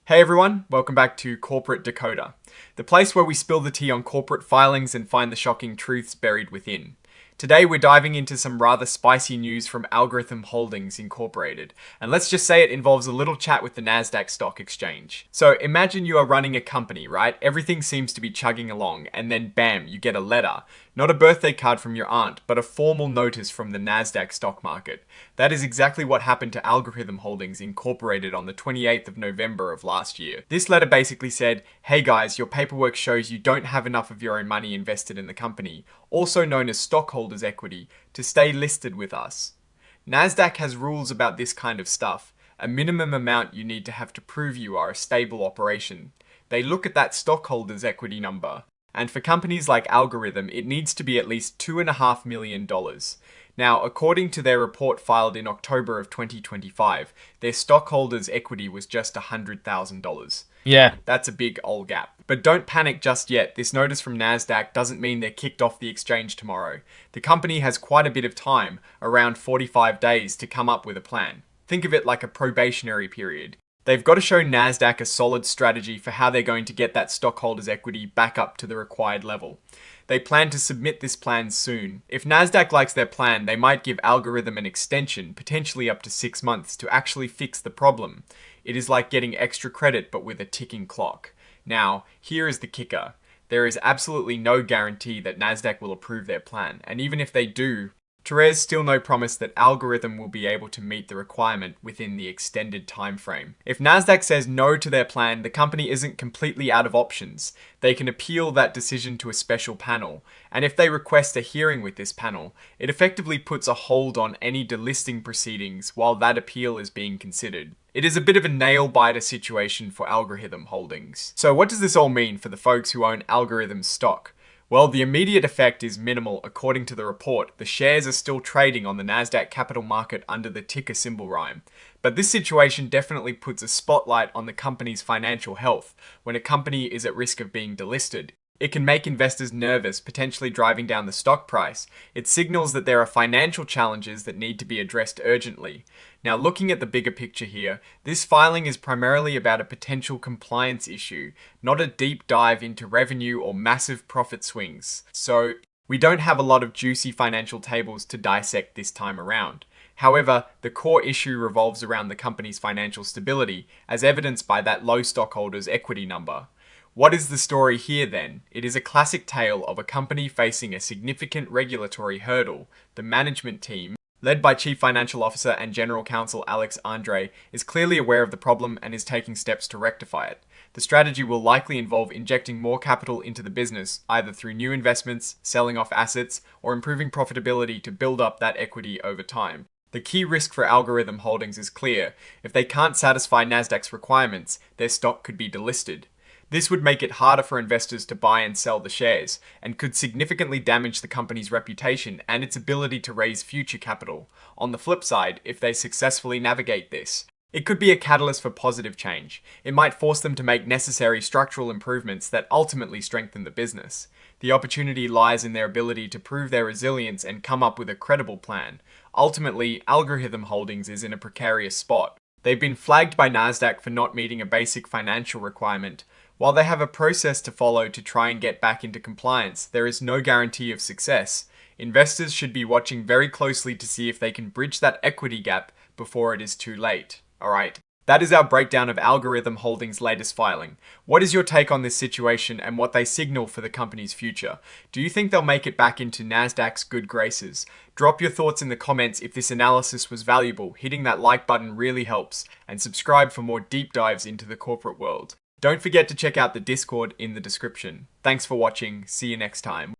Hey everyone, welcome back to Corporate Decoder, the place where we spill the tea on corporate filings and find the shocking truths buried within. Today we're diving into some rather spicy news from Algorhythm Holdings Incorporated, and let's just say it involves a little chat with the Nasdaq stock exchange. So imagine you are running a company, right? Everything seems to be chugging along, and then bam, you get a letter. Not a birthday card from your aunt, but a formal notice from the Nasdaq stock market. That is exactly what happened to Algorhythm Holdings Incorporated on the 28th of November of last year. This letter basically said, hey guys, your paperwork shows you don't have enough of your own money invested in the company, also known as stockholders' equity, to stay listed with us. Nasdaq has rules about this kind of stuff, a minimum amount you need to have to prove you are a stable operation. They look at that stockholders' equity number. And for companies like Algorhythm, it needs to be at least $2.5 million. Now, according to their report filed in October of 2025, their stockholders' equity was just $100,000. Yeah. That's a big old gap. But don't panic just yet. This notice from Nasdaq doesn't mean they're kicked off the exchange tomorrow. The company has quite a bit of time, around 45 days, to come up with a plan. Think of it like a probationary period. They've got to show Nasdaq a solid strategy for how they're going to get that stockholders' equity back up to the required level. They plan to submit this plan soon. If Nasdaq likes their plan, they might give Algorhythm an extension, potentially up to 6 months, to actually fix the problem. It is like getting extra credit but with a ticking clock. Now, here is the kicker. There is absolutely no guarantee that Nasdaq will approve their plan, and even if they do, there's still no promise that Algorhythm will be able to meet the requirement within the extended time frame. If Nasdaq says no to their plan, the company isn't completely out of options. They can appeal that decision to a special panel, and if they request a hearing with this panel, it effectively puts a hold on any delisting proceedings while that appeal is being considered. It is a bit of a nail-biter situation for Algorhythm Holdings. So what does this all mean for the folks who own Algorhythm stock? Well, the immediate effect is minimal. According to the report, the shares are still trading on the Nasdaq capital market under the ticker symbol rhyme. But this situation definitely puts a spotlight on the company's financial health when a company is at risk of being delisted. It can make investors nervous, potentially driving down the stock price. It signals that there are financial challenges that need to be addressed urgently. Now, looking at the bigger picture here, this filing is primarily about a potential compliance issue, not a deep dive into revenue or massive profit swings. So, we don't have a lot of juicy financial tables to dissect this time around. However, the core issue revolves around the company's financial stability, as evidenced by that low stockholders' equity number. What is the story here then? It is a classic tale of a company facing a significant regulatory hurdle. The management team, led by Chief Financial Officer and General Counsel Alex Andre, is clearly aware of the problem and is taking steps to rectify it. The strategy will likely involve injecting more capital into the business, either through new investments, selling off assets, or improving profitability to build up that equity over time. The key risk for Algorhythm Holdings is clear. If they can't satisfy Nasdaq's requirements, their stock could be delisted. This would make it harder for investors to buy and sell the shares, and could significantly damage the company's reputation and its ability to raise future capital. On the flip side, if they successfully navigate this, it could be a catalyst for positive change. It might force them to make necessary structural improvements that ultimately strengthen the business. The opportunity lies in their ability to prove their resilience and come up with a credible plan. Ultimately, Algorhythm Holdings is in a precarious spot. They've been flagged by Nasdaq for not meeting a basic financial requirement. While they have a process to follow to try and get back into compliance, there is no guarantee of success. Investors should be watching very closely to see if they can bridge that equity gap before it is too late. Alright, that is our breakdown of Algorhythm Holdings' latest filing. What is your take on this situation and what they signal for the company's future? Do you think they'll make it back into Nasdaq's good graces? Drop your thoughts in the comments if this analysis was valuable. Hitting that like button really helps, and subscribe for more deep dives into the corporate world. Don't forget to check out the Discord in the description. Thanks for watching. See you next time.